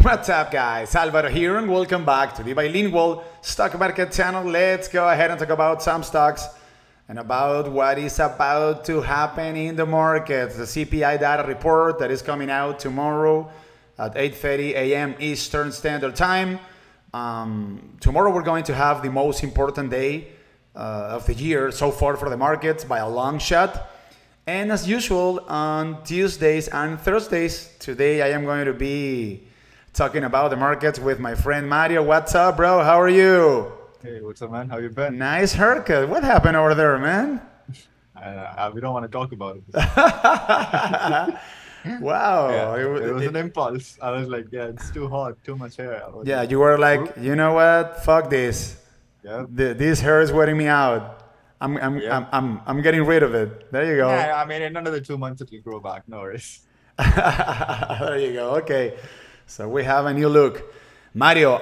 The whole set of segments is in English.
What's up, guys? Alvaro here, and welcome back to the Bilingual Stock Market channel. Let's go ahead and talk about some stocks and about what is about to happen in the market. The CPI data report that is coming out tomorrow at 8:30 a.m. Eastern Standard Time. Tomorrow we're going to have the most important day of the year so far for the markets by a long shot. And as usual, on Tuesdays and Thursdays, today I am going to be talking about the markets with my friend Mario. What's up, bro? How are you? Hey, what's up, man? How you been? Nice haircut. What happened over there, man? We don't want to talk about it. Wow. Yeah, it was an impulse. I was like, yeah, it's too hot, too much hair. Yeah, you were like, you know what? Fuck this. Yeah. This hair is wearing me out. I'm getting rid of it. There you go. Yeah, I mean, in another 2 months it will grow back. No worries. There you go. Okay. So we have a new look. Mario,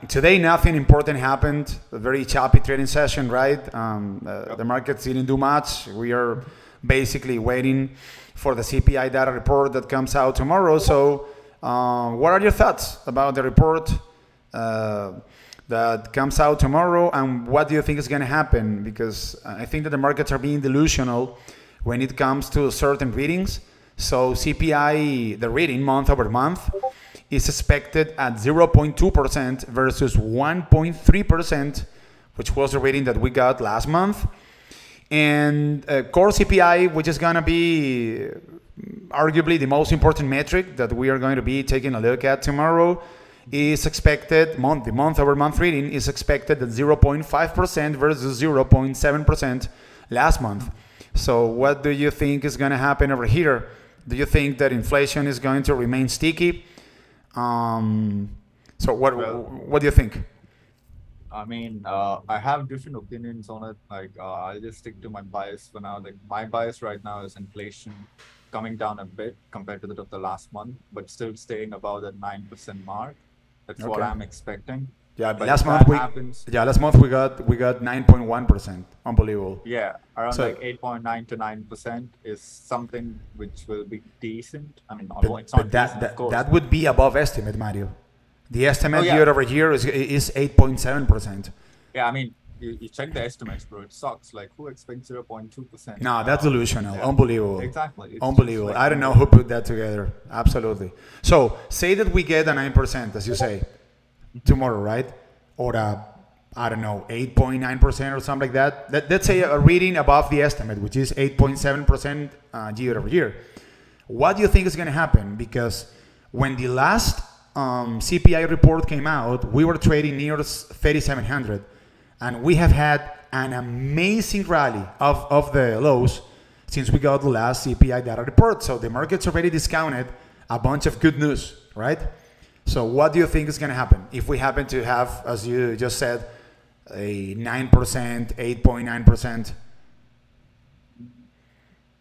today nothing important happened. A very choppy trading session, right? The markets didn't do much. We are basically waiting for the CPI data report that comes out tomorrow. So what are your thoughts about the report that comes out tomorrow, and what do you think is going to happen? Because I think that the markets are being delusional when it comes to certain readings. So CPI, the reading month over month, is expected at 0.2% versus 1.3%, which was the reading that we got last month. And core CPI, which is going to be arguably the most important metric that we are going to be taking a look at tomorrow, is expected, the month over month reading is expected at 0.5% versus 0.7% last month. So what do you think is going to happen over here? Do you think that inflation is going to remain sticky? So what do you think? I mean, I have different opinions on it. Like, I'll just stick to my bias for now. Like, my bias right now is inflation coming down a bit compared to that of the last month, but still staying above that 9% mark. That's what I'm expecting. Yeah, but last month we got 9.1%. Unbelievable. Yeah, around like 8.9 to 9% is something which will be decent. I mean, it's not decent, of course. That would be above estimate, Mario. The estimate year over year is 8.7%. Yeah, I mean, you check the estimates, bro. It sucks. Like, who expects 0.2%? No, that's delusional. Yeah. Unbelievable. Exactly. It's unbelievable. Like, I don't know who put that together. Absolutely. So, say that we get a 9%, as you say, tomorrow, right? Or I don't know, 8.9% or something like that. Let's say a reading above the estimate, which is 8.7% year over year. What do you think is going to happen? Because when the last CPI report came out, we were trading near 3,700. And we have had an amazing rally of the lows since we got the last CPI data report. So the market's already discounted a bunch of good news, right? So what do you think is going to happen if we happen to have, as you just said, a 9%, 8.9%?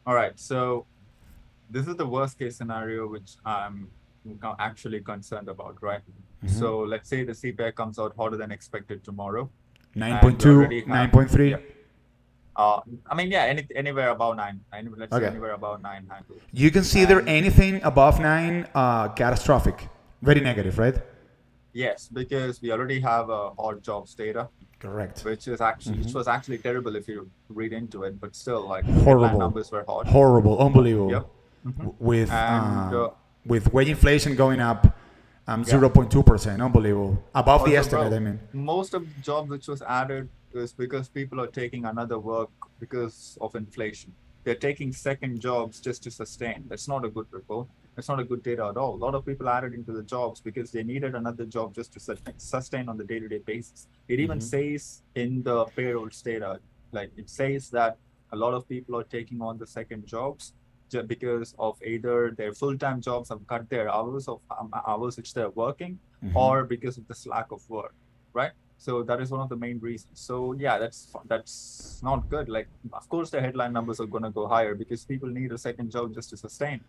All right. So this is the worst case scenario, which I'm actually concerned about, right? Mm-hmm. So let's say the CPI comes out hotter than expected tomorrow. 9.2, 9.3. Yeah. I mean, yeah, anywhere above 9. Let's say anywhere above 9. You consider anything above 9 catastrophic, very negative, right? Yes, because we already have a hot jobs data. Correct. Which is actually which was actually terrible if you read into it, but still, like, horrible numbers were hot. Horrible, unbelievable. Yep. Mm-hmm. With wage inflation going up. 0.2%, unbelievable. Above the estimate, I mean. Most of the jobs which was added is because people are taking another work because of inflation. They're taking second jobs just to sustain. That's not a good report. That's not a good data at all. A lot of people added into the jobs because they needed another job just to sustain on the day-to-day basis. It even says in the payrolls data, like, it says that a lot of people are taking on the second jobs because of either their full-time jobs have cut their hours which they're working, or because of this lack of work, right? So that is one of the main reasons. So yeah, that's not good. Like, of course the headline numbers are going to go higher because people need a second job just to sustain.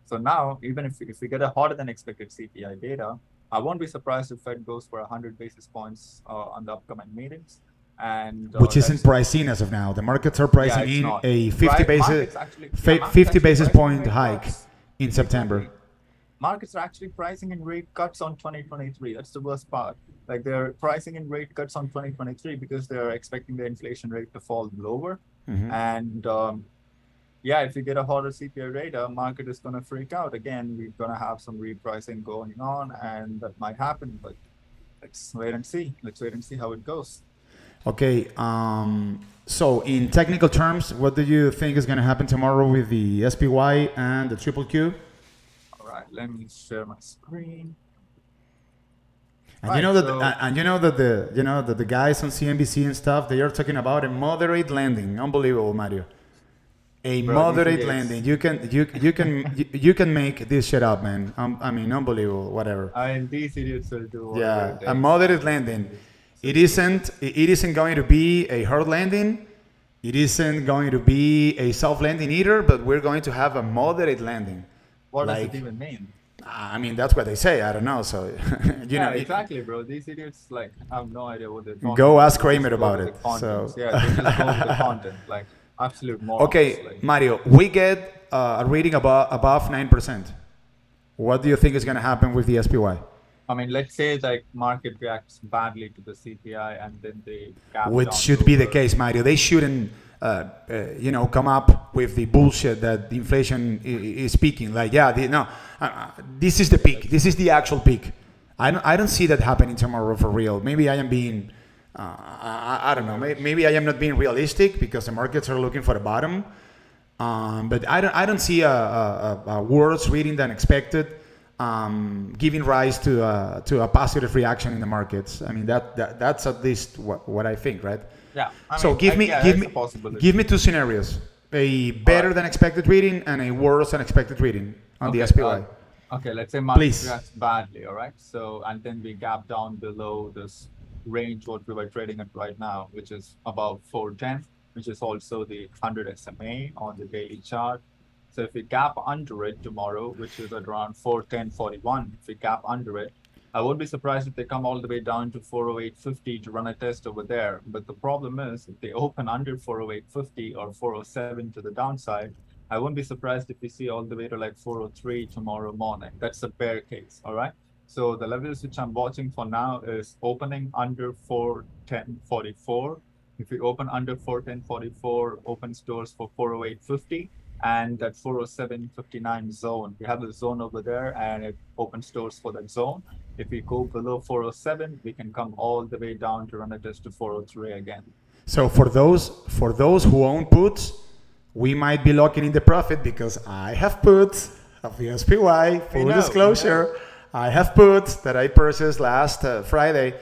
So now, even if we get a hotter than expected CPI data, I won't be surprised if Fed goes for 100 basis points on the upcoming meetings. And which isn't priced in as of now. The markets are pricing in a 50 basis point hike in September. markets are actually pricing in rate cuts on 2023. That's the worst part. Like they're pricing in rate cuts on 2023 because they're expecting the inflation rate to fall lower. And yeah, if you get a hotter CPI data, market is going to freak out again. We're going to have some repricing going on, and that might happen. But let's wait and see. Let's wait and see how it goes. Okay. So in technical terms, what do you think is going to happen tomorrow with the SPY and the triple Q? All right, let me share my screen. And Right, you know that, so and you know that the guys on CNBC and stuff, they are talking about a moderate landing. Unbelievable, Mario. A bro, these moderate idiots. landing. You can make this shit up, man. I mean, unbelievable. Whatever. I mean, these idiots will do whatever Yeah, it a takes. moderate landing. It isn't going to be a hard landing. It isn't going to be a soft landing either. But we're going to have a moderate landing. What does it Like, even mean? I mean, that's what they say. I don't know. So, Yeah, exactly, bro. These idiots like have no idea what they're talking go about. ask They Kramer just go about with it. the contents. So, Yeah, they just go with the content, like absolute morons. okay, Like, Mario, we get a reading above 9%. What do you think is going to happen with the SPY? I mean, let's say like market reacts badly to the CPI and then they gap Which down should be the lower. case, Mario. They shouldn't, come up with the bullshit that the inflation is speaking. Like, yeah, no, this is the peak. This is the actual peak. I don't see that happening tomorrow for real. Maybe I am being, I don't know. Maybe I am not being realistic because the markets are looking for a bottom. But I don't see a worse reading than expected, giving rise to a positive reaction in the markets. I mean that's at least what I think, right? Yeah, I So mean, yeah, that's a possibility. give me two scenarios: a better than expected reading and a worse than expected reading on the SPY. Okay, let's say market Please. reacts badly, all right? So, and then we gap down below this range what we were trading at right now, which is about 410, which is also the 100 SMA on the daily chart. So if we gap under it tomorrow, which is at around 410.41, if we gap under it, I won't be surprised if they come all the way down to 408.50 to run a test over there. But the problem is if they open under 408.50 or 407 to the downside, I won't be surprised if we see all the way to like 403 tomorrow morning. That's a bear case, all right? So the levels which I'm watching for now is opening under 410.44. If we open under 410.44, opens doors for 408.50 and that 407.59 zone. We have a zone over there and it opens doors for that zone. If we go below 407, we can come all the way down to run a test to 403 again. So for those who own puts, we might be locking in the profit because I have puts of the SPY. Full disclosure, I have puts that I purchased last Friday.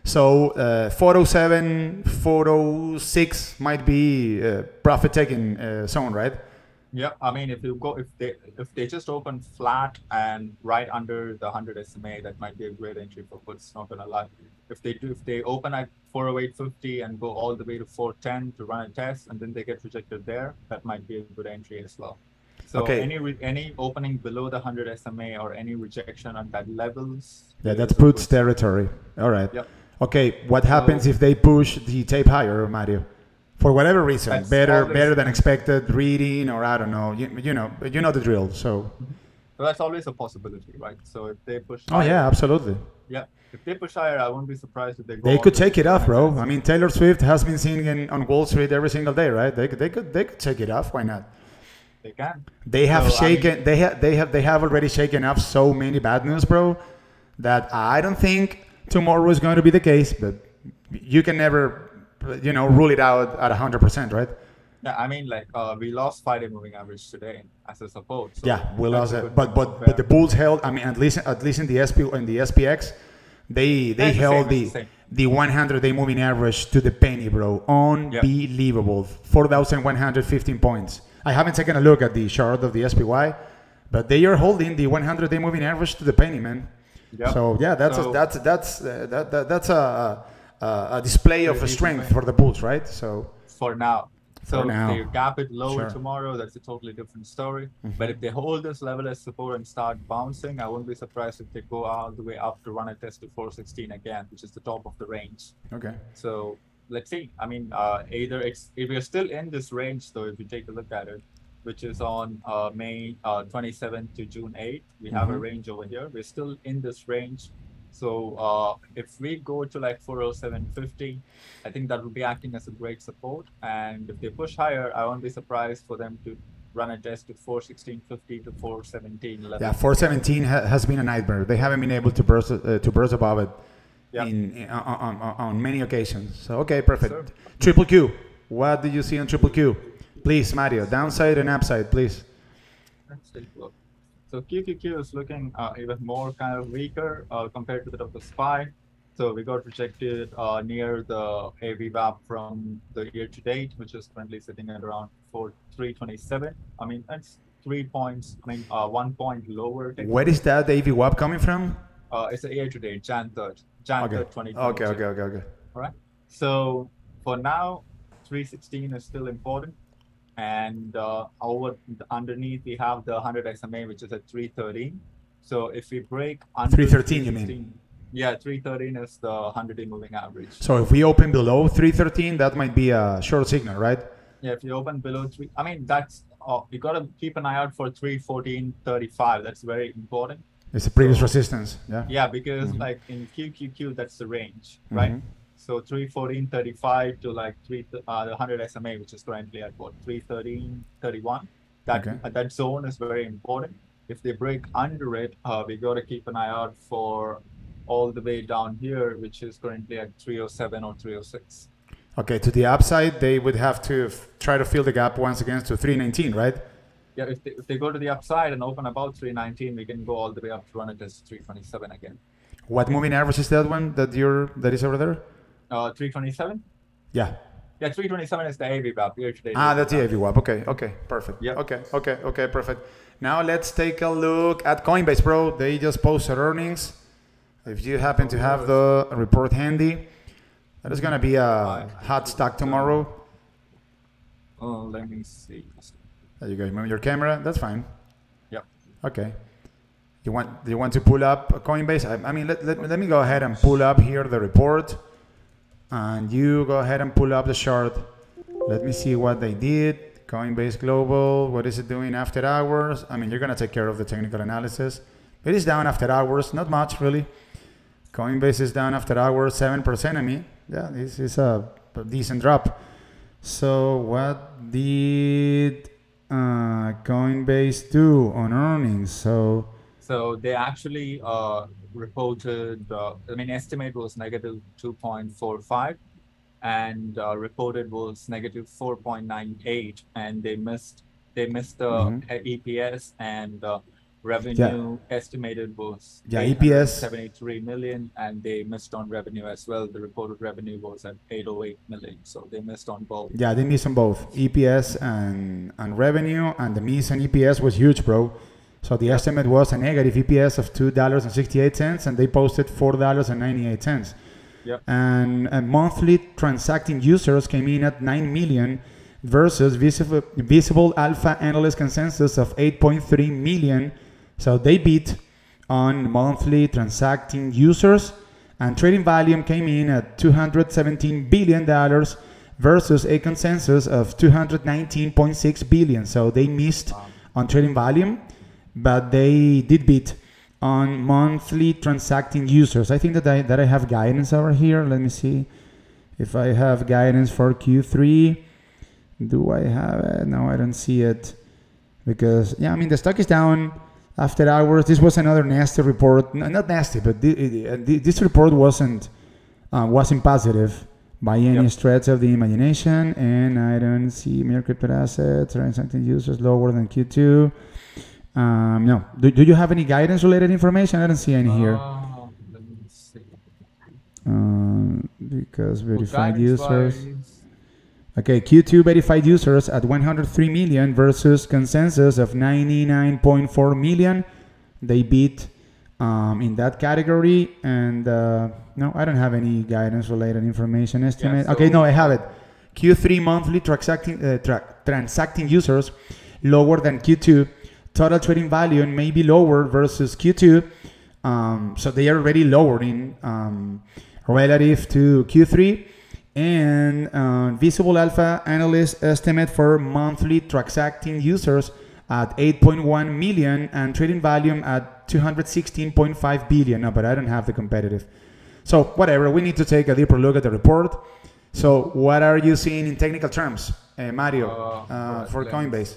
So 407, 406 might be profit taking zone, right? Yeah, I mean, if they just open flat and right under the 100 SMA, that might be a great entry for puts. Not gonna lie. If they open at 408.50 and go all the way to 410 to run a test, and then they get rejected there, that might be a good entry as well. So Okay. any opening below the 100 SMA or any rejection at that levels. Yeah, that's puts territory. All right. Yep. Okay, what happens if they push the tape higher, Mario? For whatever reason, That's better than expected reading, or I don't know. You know the drill. So. So that's always a possibility, right? So if they push. Oh yeah, absolutely. Yeah, if they push higher, I won't be surprised if they go. They all could the way take it to off, bro. I 100. mean, Taylor Swift has been singing on Wall Street every single day, right? They could take it off. Why not? They can. They have So, I mean- shaken. They have already shaken off so many bad news, bro. That I don't think tomorrow is going to be the case. But you can never, rule it out at 100%, right? Yeah, I mean, like we lost 5-day moving average today as a support. So Yeah, we that's lost a it, good but thing but to but the compare. bulls held. I mean, at least in the SPX, they It's the held same, it's the same. the 100-day moving average to the penny, bro. Unbelievable, 4,115 points. I haven't taken a look at the chart of the SPY, but they are holding the 100-day moving average to the penny, man. Yep. So yeah, that's a display of Pretty strength decent. for the bulls, right? So For now. So For now. if they gap it lower Sure. tomorrow, that's a totally different story. But if they hold this level as support and start bouncing, I wouldn't be surprised if they go all the way up to run a test to 416 again, which is the top of the range. okay. So let's see. I mean, either if we're still in this range, though, if you take a look at it, which is on May 27th to June 8th. We have a range over here. We're still in this range. So if we go to like 407.50, I think that would be acting as a great support. And if they push higher, I won't be surprised for them to run a test to 416.50 to 417 level. Yeah, 417 has been a nightmare. They haven't been able to burst above it Yep. on many occasions. So okay, perfect. Sure. Triple Q. What do you see on Triple Q? Please, Mario, downside and upside, please. Let's take a look. So QQQ is looking even more kind of weaker compared to that of the SPY. So we got rejected near the AVWAP from the year to date, which is currently sitting at around 327. I mean, that's 3 points. I mean, 1 point lower. Where is that AVWAP coming from? It's the year to date, Jan 3rd, Jan 3rd, 2022. Okay. All right. So for now, 316 is still important. And underneath, we have the 100 SMA, which is at 313. So if we break under 313, you mean? Yeah, 313 is the 100-day moving average. So if we open below 313, that might be a short signal, right? Yeah, if you open below 3, I mean, that's, you got to keep an eye out for 314.35. That's very important. It's the previous resistance, yeah? Yeah, because like in QQQ, that's the range, right? So 314.35 to like the 100 SMA, which is currently at what, 313.31. That zone is very important. If they break under it, we got to keep an eye out for all the way down here, which is currently at 307 or 306. Okay, to the upside, they would have to try to fill the gap once again to 319, right? Yeah, if they go to the upside and open about 319, we can go all the way up to run it as 327 again. What moving average is that one that is over there? 327? Yeah. Yeah, 327 is the AVWAP year to date. That's the AVWAP. Okay, perfect. Yep. Okay, perfect. Now let's take a look at Coinbase, bro. They just posted earnings. If you happen to have the report handy, that is going to be a hot stock tomorrow. Oh, let me see. There you go. Move your camera. That's fine. Yep. Okay. Do you want to pull up Coinbase? I mean, let me go ahead and pull up here the report. And you go ahead and pull up the chart. Let me see what they did. Coinbase Global, what is it doing after hours? I mean, you're going to take care of the technical analysis. It is down after hours, not much really. Coinbase is down after hours, 7%. I mean, yeah, this is a decent drop. So what did Coinbase do on earnings? So they actually reported, estimate was negative 2.45 and reported was negative 4.98, and they missed the EPS, and revenue estimated was EPS 73 million, and they missed on revenue as well. The reported revenue was at 808 million, so they missed on both. Yeah, they missed on both EPS and revenue, and the miss on EPS was huge, bro. So the estimate was a negative EPS of $2.68, and they posted $4.98. Yep. And monthly transacting users came in at 9 million versus visible alpha analyst consensus of 8.3 million. So they beat on monthly transacting users, and trading volume came in at $217 billion versus a consensus of 219.6 billion. So they missed on trading volume, but they did beat on monthly transacting users. I think that I have guidance over here. Let me see if I have guidance for Q3. Do I have it? No, I don't see it. Because, yeah, I mean, the stock is down after hours. This was another nasty report. No, not nasty, but this report wasn't positive by any stretch of the imagination. And I don't see mere crypto assets, transacting users lower than Q2. No. Do you have any guidance related information? I don't see any here. Let me see. Because verified users. Okay, Q2 verified users at 103 million versus consensus of 99.4 million. They beat in that category. And no, I don't have any guidance related information estimate. Yeah, so okay, no, I have it. Q3 monthly transacting users lower than Q2. Total trading volume may be lower versus Q2. So they are already lowering relative to Q3. And visible alpha analyst estimate for monthly transacting users at 8.1 million and trading volume at 216.5 billion. No, but I don't have the competitive. So whatever, we need to take a deeper look at the report. So what are you seeing in technical terms, Mario, for Coinbase?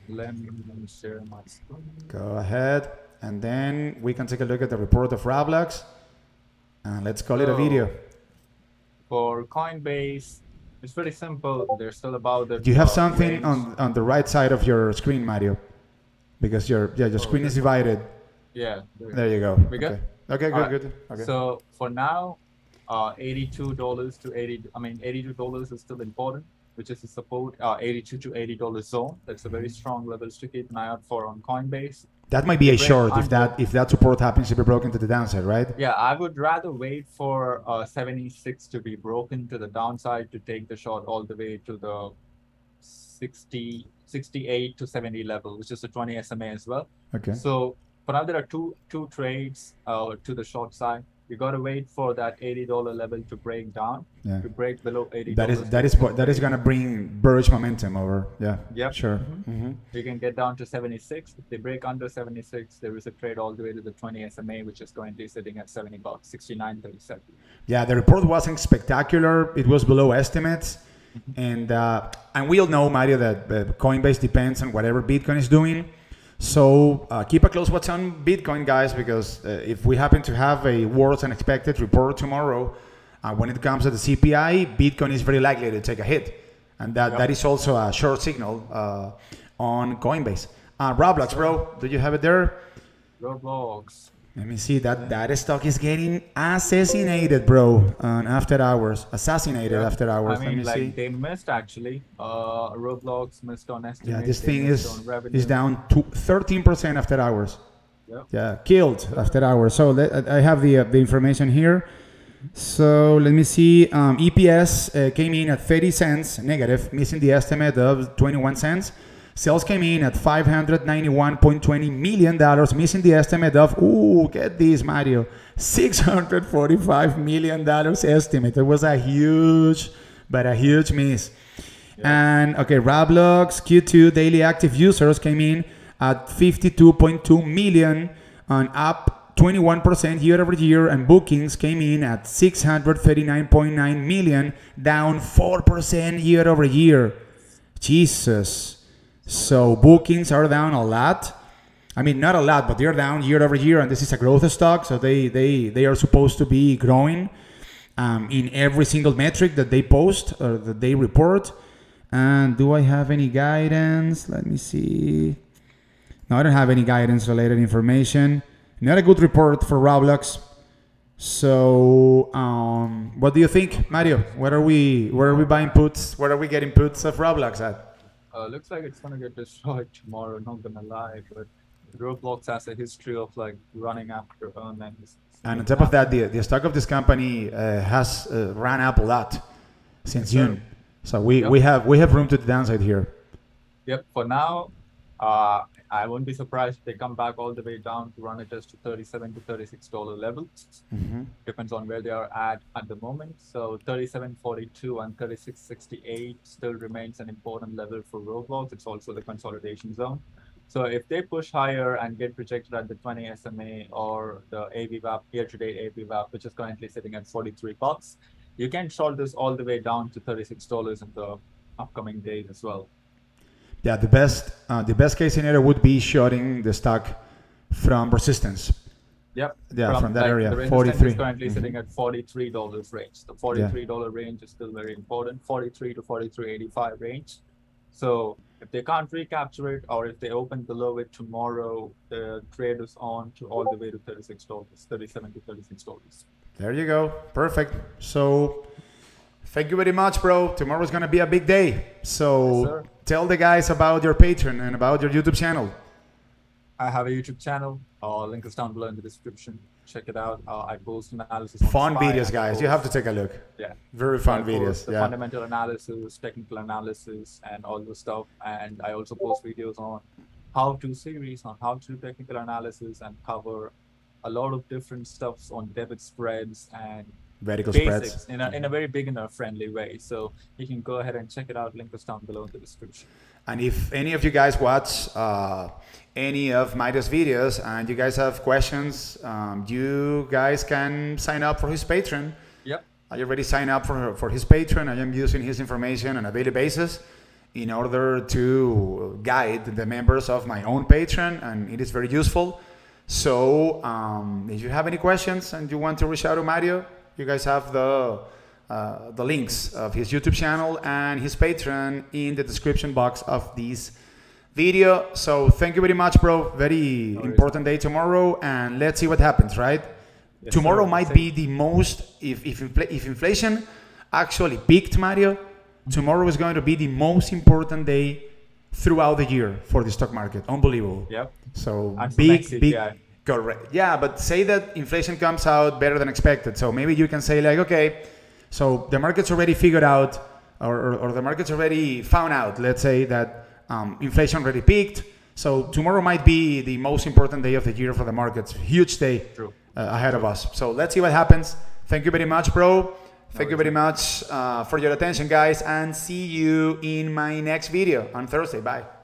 Let me share my screen. Go ahead, and then we can take a look at the report of Roblox, and let's call it a video. For Coinbase, it's pretty simple. They're still about the. Do you have something range. on the right side of your screen, Mario? Because your screen is divided. Yeah. There you go. We good? Okay, good, Alright. good. Okay. So for now, $82 to $82 is still important, which is the support, 82 to $80 zone. That's a very strong levels to keep an eye out for on Coinbase. That might be a short under. if that support happens to be broken to the downside, right? Yeah, I would rather wait for 76 to be broken to the downside to take the short all the way to the 68 to 70 level, which is a 20 SMA as well. Okay. So for now, there are two trades to the short side. You got to wait for that $80 level to break down, to break below $80. That is gonna bring bearish momentum over. Yeah. Yep. Sure. You can get down to 76. If they break under 76, there is a trade all the way to the 20 SMA, which is currently sitting at $70, 69.37. Yeah, the report wasn't spectacular. It was below estimates, and we all know, Mario, that Coinbase depends on whatever Bitcoin is doing. So keep a close watch on Bitcoin, guys, because if we happen to have a worse than expected report tomorrow, when it comes to the CPI, Bitcoin is very likely to take a hit. And that is also a short signal on Coinbase. Roblox, bro, do you have it there? Roblox. Let me see, that stock is getting assassinated, bro, on after hours. Assassinated after hours. I mean, Let me see. they missed actually. Roblox missed on estimates. Yeah, this thing is down to 13% after hours. Yep. Yeah, killed after hours. So I have the information here. So let me see. EPS came in at 30 cents negative, missing the estimate of 21 cents. Sales came in at $591.20 million, missing the estimate of, get this, Mario, $645 million estimate. It was a huge miss. Yeah. And okay, Roblox Q2 daily active users came in at 52.2 million, and up 21% year over year, and bookings came in at 639.9 million, down 4% year over year. Jesus. So bookings are down a lot. I mean, not a lot, but they're down year over year, and this is a growth stock, so they are supposed to be growing in every single metric that they post or that they report. And do I have any guidance? Let me see. No, I don't have any guidance related information. Not a good report for Roblox. So, what do you think, Mario? Where are we buying puts? Where are we getting puts of Roblox at? Looks like it's gonna get destroyed tomorrow. Not gonna lie, but Roblox has a history of like running after earnings. And on top of that, the stock of this company has ran up a lot since June. So we have room to the downside here. Yep. For now, I wouldn't be surprised if they come back all the way down to run it just to $37 to $36 levels. Depends on where they are at the moment. So 37.42 and 36.68 still remains an important level for Roblox. It's also the consolidation zone. So if they push higher and get rejected at the 20 SMA or the AVWAP, year-to-date AVWAP, which is currently sitting at $43, you can short this all the way down to $36 in the upcoming days as well. Yeah, the best case scenario would be shorting the stock from resistance. Yep. Yeah, from that area. The resistance 43 is currently sitting at $43 range. The $43 range is still very important. 43 to 43.85 range. So if they can't recapture it, or if they open below it tomorrow, the trade is on to all the way to $36, $37 to $36. There you go. Perfect. So thank you very much, bro. Tomorrow's gonna be a big day. So yes, tell the guys about your Patreon and about your YouTube channel. I have a YouTube channel. Link is down below in the description. Check it out. I post analysis. Fun videos, guys. You have to take a look. Yeah. Very fun videos. The fundamental analysis, technical analysis, and all the stuff. And I also post videos on how-to series on how to do technical analysis and cover a lot of different stuffs on debit spreads and Vertical basics spreads. in a very beginner friendly way. So you can go ahead and check it out. Link is down below in the description. And if any of you guys watch any of Mario's videos and you guys have questions, you guys can sign up for his Patreon. Yep. I already signed up for his Patreon. I am using his information on a daily basis in order to guide the members of my own Patreon, and it is very useful. So if you have any questions and you want to reach out to Mario, you guys have the links of his YouTube channel and his Patreon in the description box of this video. So thank you very much, bro. Very important day tomorrow, and let's see what happens, right? Yes, tomorrow might be the most, if inflation actually peaked, Mario, tomorrow is going to be the most important day throughout the year for the stock market. Unbelievable. Yep. So and big, correct. Yeah, but say that inflation comes out better than expected. So maybe you can say like, okay, so the market's already figured out, or the market's already found out, let's say that inflation already peaked. So tomorrow might be the most important day of the year for the markets. Huge day ahead of us. So let's see what happens. Thank you very much, bro. Thank you very much for your attention, guys, and see you in my next video on Thursday. Bye.